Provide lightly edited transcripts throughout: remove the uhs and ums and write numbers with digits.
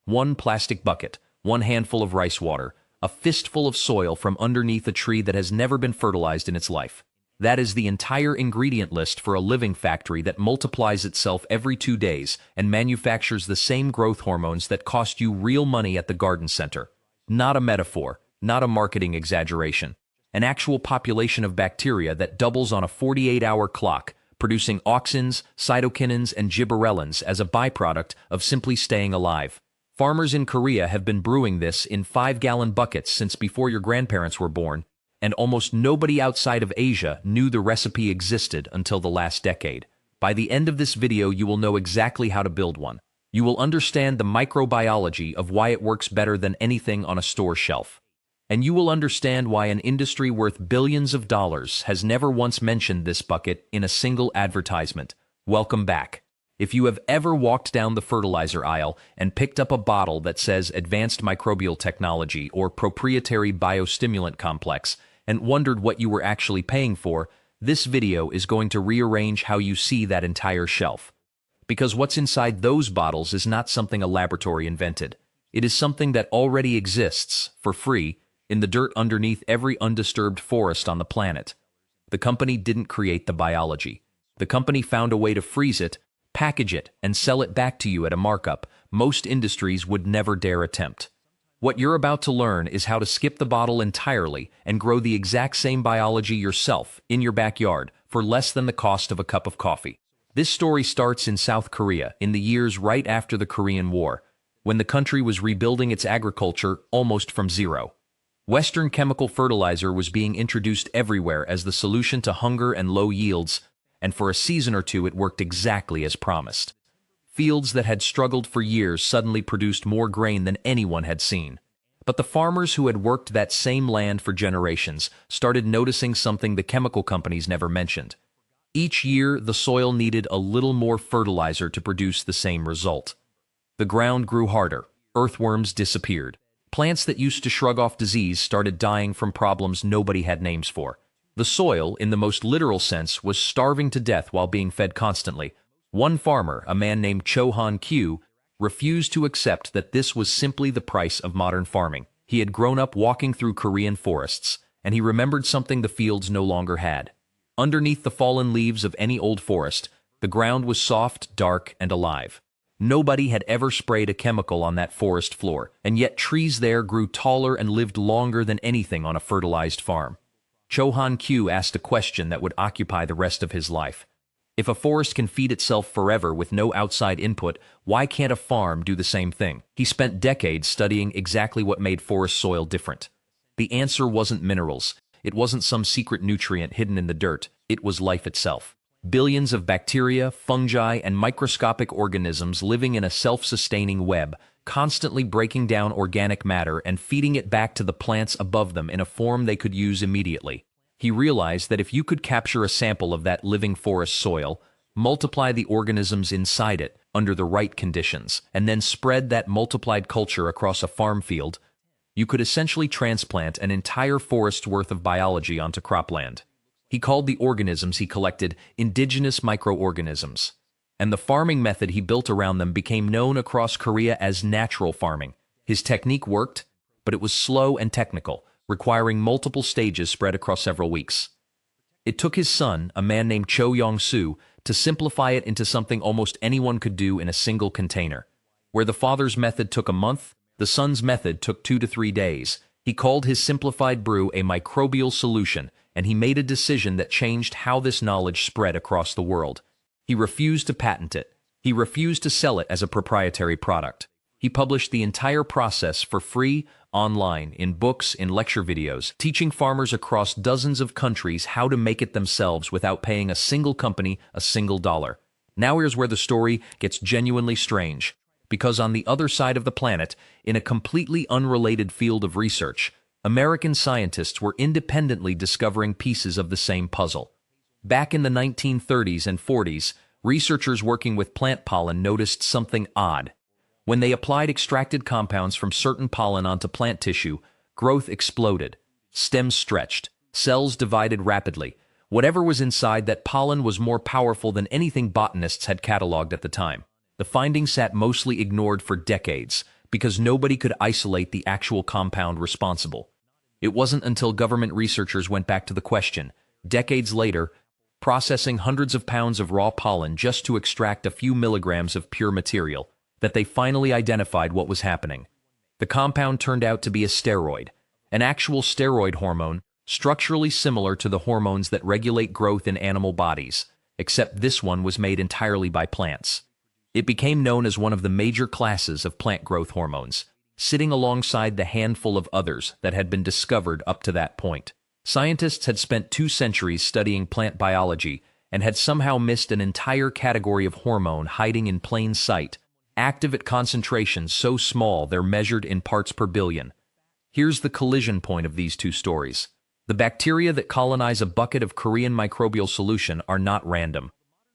One plastic bucket, one handful of rice water, a fistful of soil from underneath a tree that has never been fertilized in its life. That is the entire ingredient list for a living factory that multiplies itself every 2 days and manufactures the same growth hormones that cost you real money at the garden center. Not a metaphor, not a marketing exaggeration. An actual population of bacteria that doubles on a 48-hour clock, producing auxins, cytokinins, and gibberellins as a byproduct of simply staying alive. Farmers in Korea have been brewing this in 5-gallon buckets since before your grandparents were born, and almost nobody outside of Asia knew the recipe existed until the last decade. By the end of this video, you will know exactly how to build one. You will understand the microbiology of why it works better than anything on a store shelf. And you will understand why an industry worth billions of dollars has never once mentioned this bucket in a single advertisement. Welcome back. If you have ever walked down the fertilizer aisle and picked up a bottle that says Advanced Microbial Technology or Proprietary Biostimulant Complex and wondered what you were actually paying for, this video is going to rearrange how you see that entire shelf. Because what's inside those bottles is not something a laboratory invented. It is something that already exists, for free, in the dirt underneath every undisturbed forest on the planet. The company didn't create the biology. The company found a way to freeze it, package it, and sell it back to you at a markup most industries would never dare attempt. What you're about to learn is how to skip the bottle entirely and grow the exact same biology yourself in your backyard for less than the cost of a cup of coffee. This story starts in South Korea in the years right after the Korean War, when the country was rebuilding its agriculture almost from zero. Western chemical fertilizer was being introduced everywhere as the solution to hunger and low yields, and for a season or two it worked exactly as promised. Fields that had struggled for years suddenly produced more grain than anyone had seen. But the farmers who had worked that same land for generations started noticing something the chemical companies never mentioned. Each year, the soil needed a little more fertilizer to produce the same result. The ground grew harder, earthworms disappeared. Plants that used to shrug off disease started dying from problems nobody had names for. The soil, in the most literal sense, was starving to death while being fed constantly. One farmer, a man named Cho Han-kyu, refused to accept that this was simply the price of modern farming. He had grown up walking through Korean forests, and he remembered something the fields no longer had. Underneath the fallen leaves of any old forest, the ground was soft, dark, and alive. Nobody had ever sprayed a chemical on that forest floor, and yet trees there grew taller and lived longer than anything on a fertilized farm. Cho Han-kyu asked a question that would occupy the rest of his life. If a forest can feed itself forever with no outside input, why can't a farm do the same thing? He spent decades studying exactly what made forest soil different. The answer wasn't minerals. It wasn't some secret nutrient hidden in the dirt. It was life itself. Billions of bacteria, fungi, and microscopic organisms living in a self-sustaining web, constantly breaking down organic matter and feeding it back to the plants above them in a form they could use immediately. He realized that if you could capture a sample of that living forest soil, multiply the organisms inside it under the right conditions, and then spread that multiplied culture across a farm field, you could essentially transplant an entire forest's worth of biology onto cropland. He called the organisms he collected indigenous microorganisms, and the farming method he built around them became known across Korea as natural farming. His technique worked, but it was slow and technical, requiring multiple stages spread across several weeks. It took his son, a man named Cho Yong-soo, to simplify it into something almost anyone could do in a single container. Where the father's method took a month, the son's method took 2 to 3 days. He called his simplified brew a microbial solution, and he made a decision that changed how this knowledge spread across the world. He refused to patent it. He refused to sell it as a proprietary product. He published the entire process for free, online, in books, in lecture videos, teaching farmers across dozens of countries how to make it themselves without paying a single company a single dollar. Now here's where the story gets genuinely strange, because on the other side of the planet, in a completely unrelated field of research, American scientists were independently discovering pieces of the same puzzle. Back in the 1930s and 40s, researchers working with plant pollen noticed something odd. When they applied extracted compounds from certain pollen onto plant tissue, growth exploded. Stems stretched. Cells divided rapidly. Whatever was inside that pollen was more powerful than anything botanists had cataloged at the time. The findings sat mostly ignored for decades, because nobody could isolate the actual compound responsible. It wasn't until government researchers went back to the question, decades later, processing hundreds of pounds of raw pollen just to extract a few milligrams of pure material, that they finally identified what was happening. The compound turned out to be a steroid, an actual steroid hormone, structurally similar to the hormones that regulate growth in animal bodies, except this one was made entirely by plants. It became known as one of the major classes of plant growth hormones, sitting alongside the handful of others that had been discovered up to that point. Scientists had spent 2 centuries studying plant biology and had somehow missed an entire category of hormone hiding in plain sight, active at concentrations so small they're measured in parts per billion. Here's the collision point of these 2 stories. The bacteria that colonize a bucket of Korean microbial solution are not random.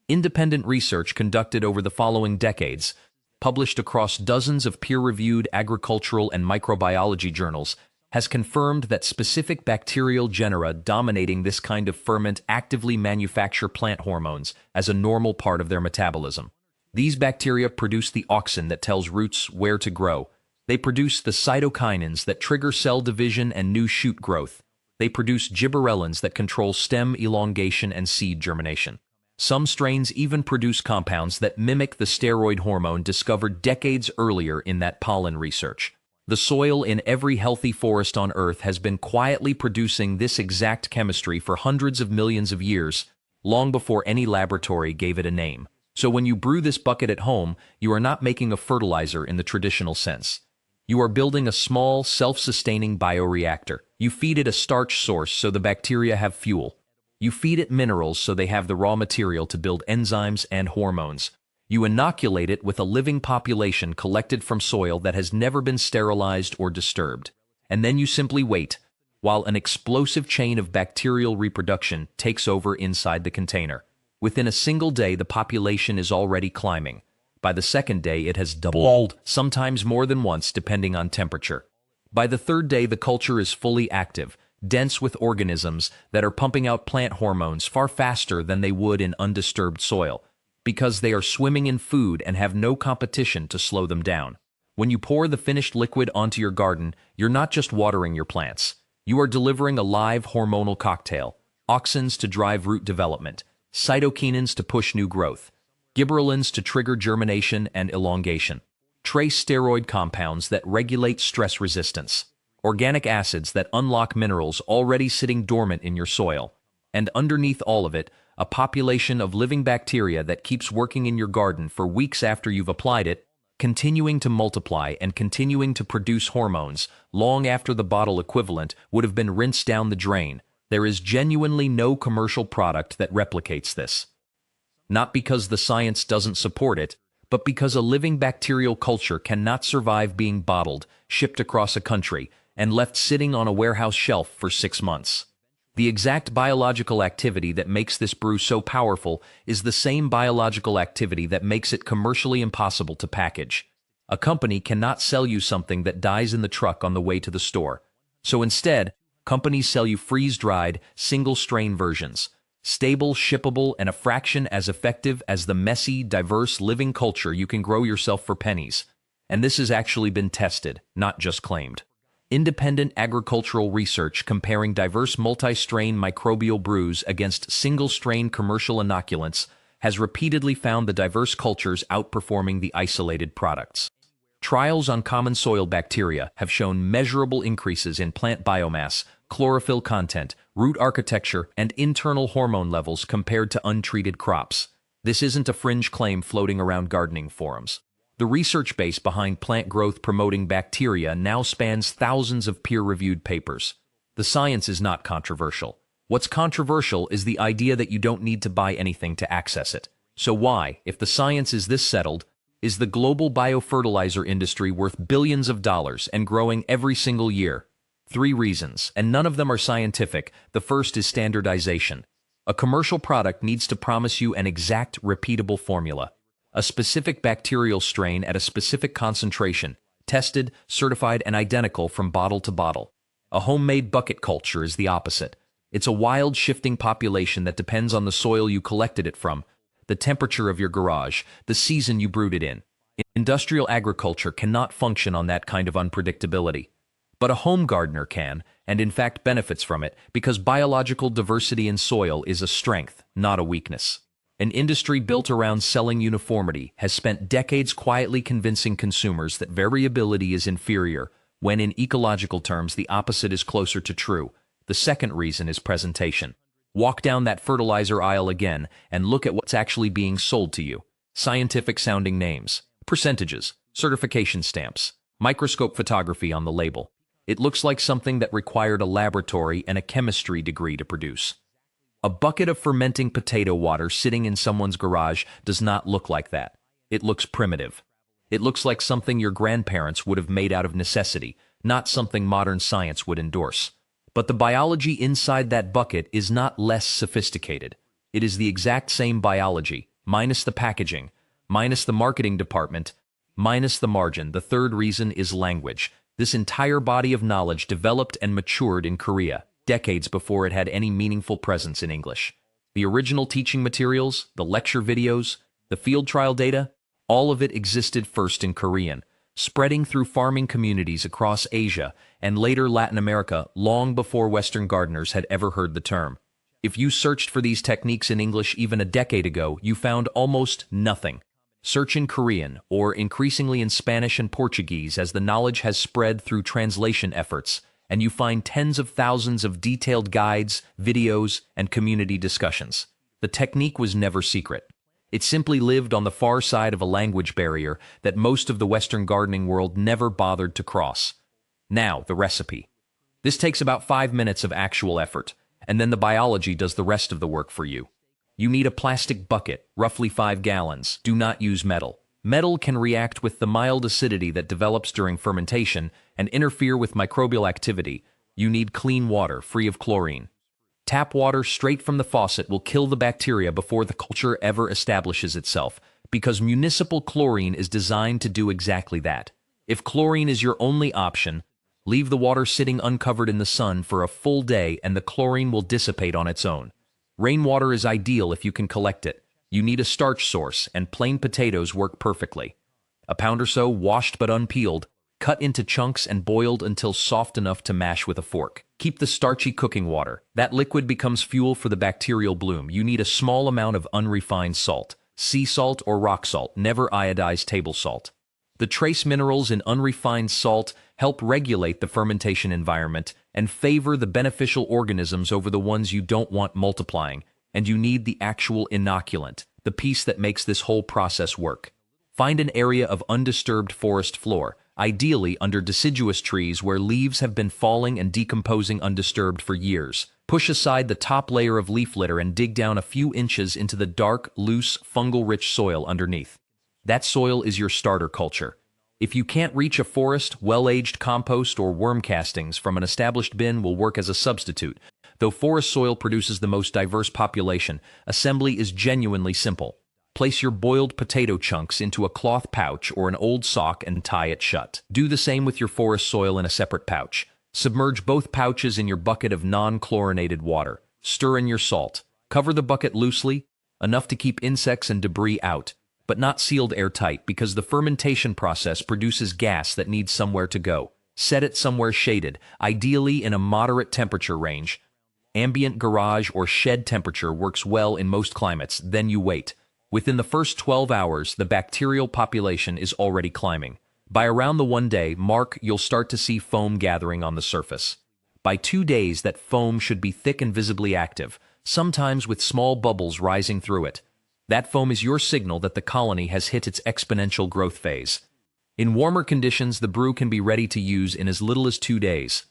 Independent research conducted over the following decades, published across dozens of peer-reviewed agricultural and microbiology journals, has confirmed that specific bacterial genera dominating this kind of ferment actively manufacture plant hormones as a normal part of their metabolism. These bacteria produce the auxin that tells roots where to grow. They produce the cytokinins that trigger cell division and new shoot growth. They produce gibberellins that control stem elongation and seed germination. Some strains even produce compounds that mimic the steroid hormone discovered decades earlier in that pollen research. The soil in every healthy forest on Earth has been quietly producing this exact chemistry for hundreds of millions of years, long before any laboratory gave it a name. So when you brew this bucket at home, you are not making a fertilizer in the traditional sense. You are building a small, self-sustaining bioreactor. You feed it a starch source so the bacteria have fuel. You feed it minerals so they have the raw material to build enzymes and hormones. You inoculate it with a living population collected from soil that has never been sterilized or disturbed. And then you simply wait, while an explosive chain of bacterial reproduction takes over inside the container. Within a single day, the population is already climbing. By the second day, it has doubled, sometimes more than once, depending on temperature. By the third day, the culture is fully active, dense with organisms that are pumping out plant hormones far faster than they would in undisturbed soil, because they are swimming in food and have no competition to slow them down. When you pour the finished liquid onto your garden, you're not just watering your plants. You are delivering a live hormonal cocktail: auxins to drive root development, cytokinins to push new growth, gibberellins to trigger germination and elongation, trace steroid compounds that regulate stress resistance, organic acids that unlock minerals already sitting dormant in your soil, and underneath all of it, a population of living bacteria that keeps working in your garden for weeks after you've applied it, continuing to multiply and continuing to produce hormones long after the bottle equivalent would have been rinsed down the drain. There is genuinely no commercial product that replicates this. Not because the science doesn't support it, but because a living bacterial culture cannot survive being bottled, shipped across a country, and left sitting on a warehouse shelf for 6 months. The exact biological activity that makes this brew so powerful is the same biological activity that makes it commercially impossible to package. A company cannot sell you something that dies in the truck on the way to the store. So instead, companies sell you freeze-dried, single-strain versions, stable, shippable, and a fraction as effective as the messy, diverse living culture you can grow yourself for pennies. And this has actually been tested, not just claimed. Independent agricultural research comparing diverse multi-strain microbial brews against single-strain commercial inoculants has repeatedly found the diverse cultures outperforming the isolated products. Trials on common soil bacteria have shown measurable increases in plant biomass, chlorophyll content, root architecture, and internal hormone levels compared to untreated crops. This isn't a fringe claim floating around gardening forums. The research base behind plant growth promoting bacteria now spans thousands of peer-reviewed papers. The science is not controversial. What's controversial is the idea that you don't need to buy anything to access it. So why, if the science is this settled, is the global biofertilizer industry worth billions of dollars and growing every single year? 3 reasons, and none of them are scientific. The first is standardization. A commercial product needs to promise you an exact, repeatable formula. A specific bacterial strain at a specific concentration, tested, certified, and identical from bottle to bottle. A homemade bucket culture is the opposite. It's a wild, shifting population that depends on the soil you collected it from, the temperature of your garage, the season you brewed it in. Industrial agriculture cannot function on that kind of unpredictability. But a home gardener can, and in fact benefits from it, because biological diversity in soil is a strength, not a weakness. An industry built around selling uniformity has spent decades quietly convincing consumers that variability is inferior, when in ecological terms the opposite is closer to true. The second reason is presentation. Walk down that fertilizer aisle again and look at what's actually being sold to you. Scientific-sounding names, percentages, certification stamps, microscope photography on the label. It looks like something that required a laboratory and a chemistry degree to produce. A bucket of fermenting potato water sitting in someone's garage does not look like that. It looks primitive. It looks like something your grandparents would have made out of necessity, not something modern science would endorse. But the biology inside that bucket is not less sophisticated. It is the exact same biology, minus the packaging, minus the marketing department, minus the margin. The third reason is language. This entire body of knowledge developed and matured in Korea, decades before it had any meaningful presence in English. The original teaching materials, the lecture videos, the field trial data, all of it existed first in Korean, spreading through farming communities across Asia and later Latin America long before Western gardeners had ever heard the term. If you searched for these techniques in English even a decade ago, you found almost nothing. Search in Korean, or increasingly in Spanish and Portuguese as the knowledge has spread through translation efforts, and you find tens of thousands of detailed guides, videos, and community discussions. The technique was never secret. It simply lived on the far side of a language barrier that most of the Western gardening world never bothered to cross. Now, the recipe. This takes about 5 minutes of actual effort, and then the biology does the rest of the work for you. You need a plastic bucket, roughly 5 gallons. Do not use metal. Metal can react with the mild acidity that develops during fermentation and interfere with microbial activity. You need clean water, free of chlorine. Tap water straight from the faucet will kill the bacteria before the culture ever establishes itself, because municipal chlorine is designed to do exactly that. If chlorine is your only option, leave the water sitting uncovered in the sun for a full day and the chlorine will dissipate on its own. Rainwater is ideal if you can collect it. You need a starch source, and plain potatoes work perfectly. A pound or so, washed but unpeeled, cut into chunks and boiled until soft enough to mash with a fork. Keep the starchy cooking water. That liquid becomes fuel for the bacterial bloom. You need a small amount of unrefined salt, sea salt or rock salt, never iodized table salt. The trace minerals in unrefined salt help regulate the fermentation environment and favor the beneficial organisms over the ones you don't want multiplying. And you need the actual inoculant, the piece that makes this whole process work. Find an area of undisturbed forest floor, ideally under deciduous trees where leaves have been falling and decomposing undisturbed for years. Push aside the top layer of leaf litter and dig down a few inches into the dark, loose, fungal-rich soil underneath. That soil is your starter culture. If you can't reach a forest, well-aged compost or worm castings from an established bin will work as a substitute. Though forest soil produces the most diverse population, assembly is genuinely simple. Place your boiled potato chunks into a cloth pouch or an old sock and tie it shut. Do the same with your forest soil in a separate pouch. Submerge both pouches in your bucket of non-chlorinated water. Stir in your salt. Cover the bucket loosely, enough to keep insects and debris out, but not sealed airtight because the fermentation process produces gas that needs somewhere to go. Set it somewhere shaded, ideally in a moderate temperature range. Ambient garage or shed temperature works well in most climates, then you wait. Within the first 12 hours, the bacterial population is already climbing. By around the 1 day mark, you'll start to see foam gathering on the surface. By 2 days, that foam should be thick and visibly active, sometimes with small bubbles rising through it. That foam is your signal that the colony has hit its exponential growth phase. In warmer conditions, the brew can be ready to use in as little as 2 days.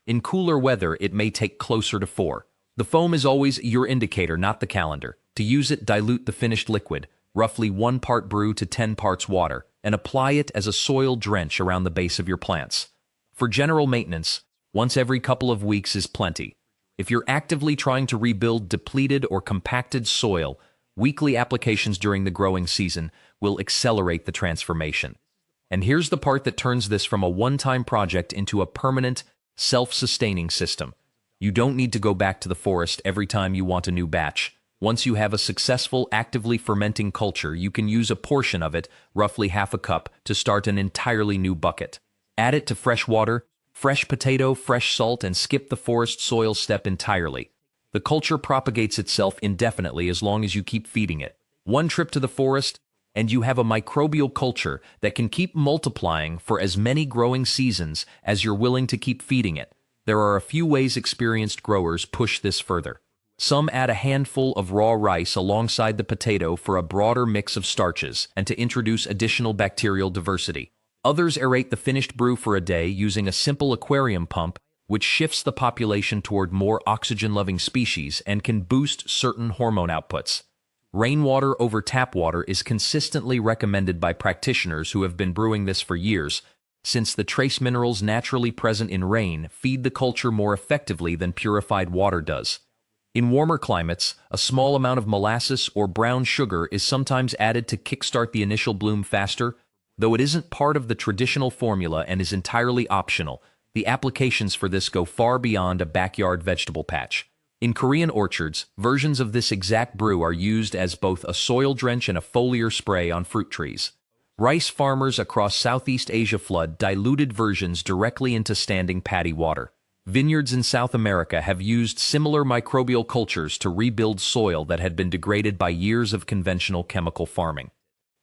In cooler weather, it may take closer to 4. The foam is always your indicator, not the calendar. To use it, dilute the finished liquid, roughly 1 part brew to 10 parts water, and apply it as a soil drench around the base of your plants. For general maintenance, once every couple of weeks is plenty. If you're actively trying to rebuild depleted or compacted soil, weekly applications during the growing season will accelerate the transformation. And here's the part that turns this from a one-time project into a permanent, self-sustaining system. You don't need to go back to the forest every time you want a new batch. Once you have a successful, actively fermenting culture, you can use a portion of it, roughly half a cup, to start an entirely new bucket. Add it to fresh water, fresh potato, fresh salt, and skip the forest soil step entirely. The culture propagates itself indefinitely as long as you keep feeding it. One trip to the forest, and you have a microbial culture that can keep multiplying for as many growing seasons as you're willing to keep feeding it. There are a few ways experienced growers push this further. Some add a handful of raw rice alongside the potato for a broader mix of starches and to introduce additional bacterial diversity. Others aerate the finished brew for a day using a simple aquarium pump, which shifts the population toward more oxygen-loving species and can boost certain hormone outputs. Rainwater over tap water is consistently recommended by practitioners who have been brewing this for years, since the trace minerals naturally present in rain feed the culture more effectively than purified water does. In warmer climates, a small amount of molasses or brown sugar is sometimes added to kickstart the initial bloom faster, though it isn't part of the traditional formula and is entirely optional. The applications for this go far beyond a backyard vegetable patch. In Korean orchards, versions of this exact brew are used as both a soil drench and a foliar spray on fruit trees. Rice farmers across Southeast Asia flood diluted versions directly into standing paddy water. Vineyards in South America have used similar microbial cultures to rebuild soil that had been degraded by years of conventional chemical farming.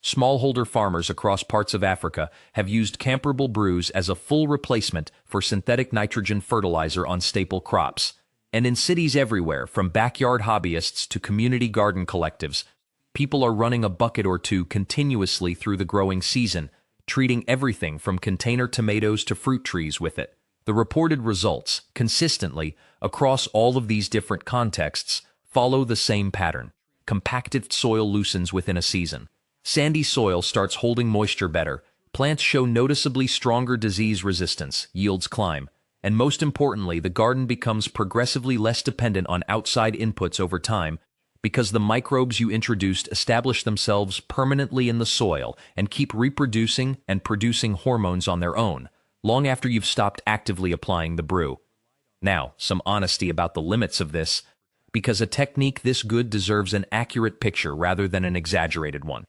Smallholder farmers across parts of Africa have used comparable brews as a full replacement for synthetic nitrogen fertilizer on staple crops. And in cities everywhere, from backyard hobbyists to community garden collectives, people are running a bucket or two continuously through the growing season, treating everything from container tomatoes to fruit trees with it. The reported results, consistently, across all of these different contexts, follow the same pattern. Compacted soil loosens within a season. Sandy soil starts holding moisture better, plants show noticeably stronger disease resistance, yields climb, and most importantly, the garden becomes progressively less dependent on outside inputs over time because the microbes you introduced establish themselves permanently in the soil and keep reproducing and producing hormones on their own, long after you've stopped actively applying the brew. Now, some honesty about the limits of this, because a technique this good deserves an accurate picture rather than an exaggerated one.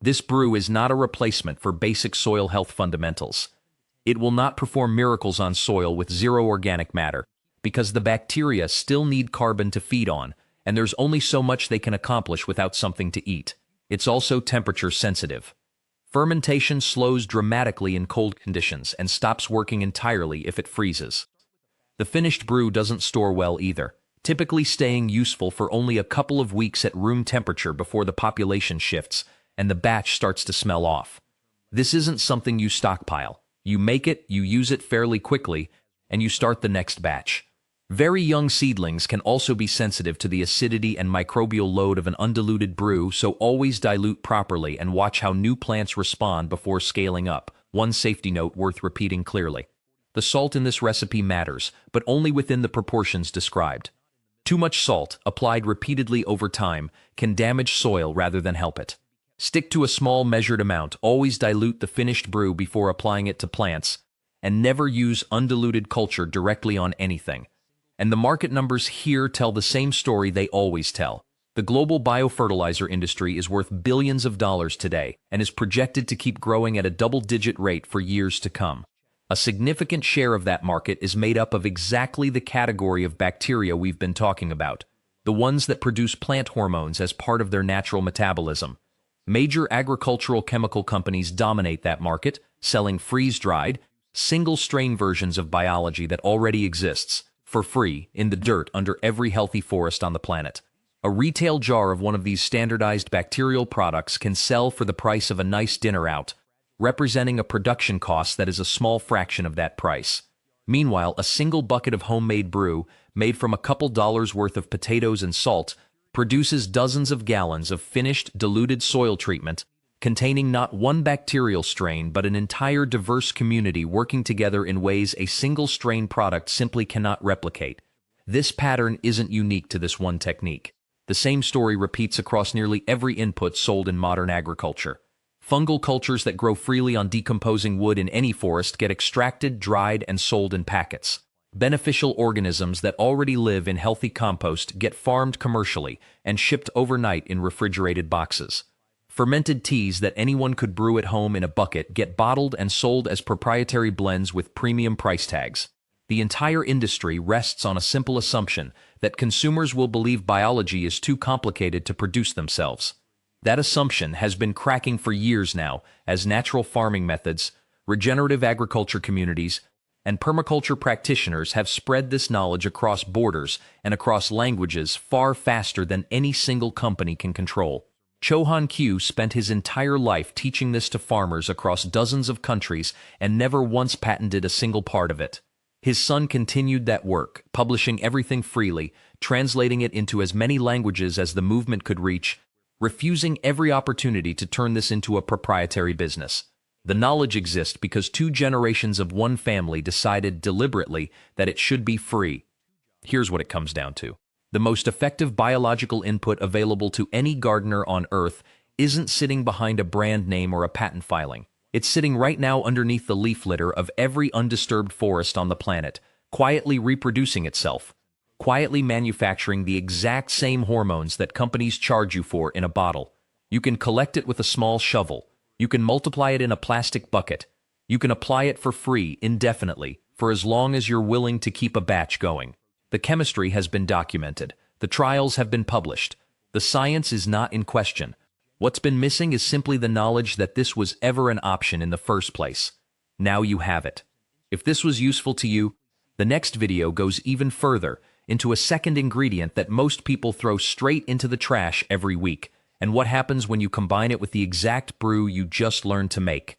This brew is not a replacement for basic soil health fundamentals. It will not perform miracles on soil with zero organic matter, because the bacteria still need carbon to feed on, and there's only so much they can accomplish without something to eat. It's also temperature sensitive. Fermentation slows dramatically in cold conditions and stops working entirely if it freezes. The finished brew doesn't store well either, typically staying useful for only a couple of weeks at room temperature before the population shifts and the batch starts to smell off. This isn't something you stockpile. You make it, you use it fairly quickly, and you start the next batch. Very young seedlings can also be sensitive to the acidity and microbial load of an undiluted brew, so always dilute properly and watch how new plants respond before scaling up. One safety note worth repeating clearly. The salt in this recipe matters, but only within the proportions described. Too much salt, applied repeatedly over time, can damage soil rather than help it. Stick to a small measured amount, always dilute the finished brew before applying it to plants, and never use undiluted culture directly on anything. And the market numbers here tell the same story they always tell. The global biofertilizer industry is worth billions of dollars today and is projected to keep growing at a double-digit rate for years to come. A significant share of that market is made up of exactly the category of bacteria we've been talking about, the ones that produce plant hormones as part of their natural metabolism. Major agricultural chemical companies dominate that market, selling freeze-dried, single-strain versions of biology that already exists, for free, in the dirt under every healthy forest on the planet. A retail jar of one of these standardized bacterial products can sell for the price of a nice dinner out, representing a production cost that is a small fraction of that price. Meanwhile, a single bucket of homemade brew, made from a couple dollars worth of potatoes and salt, produces dozens of gallons of finished, diluted soil treatment, containing not one bacterial strain but an entire diverse community working together in ways a single strain product simply cannot replicate. This pattern isn't unique to this one technique. The same story repeats across nearly every input sold in modern agriculture. Fungal cultures that grow freely on decomposing wood in any forest get extracted, dried, and sold in packets. Beneficial organisms that already live in healthy compost get farmed commercially and shipped overnight in refrigerated boxes. Fermented teas that anyone could brew at home in a bucket get bottled and sold as proprietary blends with premium price tags. The entire industry rests on a simple assumption that consumers will believe biology is too complicated to produce themselves. That assumption has been cracking for years now as natural farming methods, regenerative agriculture communities, and permaculture practitioners have spread this knowledge across borders and across languages far faster than any single company can control. Chohan Q spent his entire life teaching this to farmers across dozens of countries and never once patented a single part of it. His son continued that work, publishing everything freely, translating it into as many languages as the movement could reach, refusing every opportunity to turn this into a proprietary business. The knowledge exists because 2 generations of one family decided deliberately that it should be free. Here's what it comes down to. The most effective biological input available to any gardener on Earth isn't sitting behind a brand name or a patent filing. It's sitting right now underneath the leaf litter of every undisturbed forest on the planet, quietly reproducing itself, quietly manufacturing the exact same hormones that companies charge you for in a bottle. You can collect it with a small shovel. You can multiply it in a plastic bucket. You can apply it for free, indefinitely, for as long as you're willing to keep a batch going. The chemistry has been documented. The trials have been published. The science is not in question. What's been missing is simply the knowledge that this was ever an option in the first place. Now you have it. If this was useful to you, the next video goes even further into a second ingredient that most people throw straight into the trash every week, and what happens when you combine it with the exact brew you just learned to make.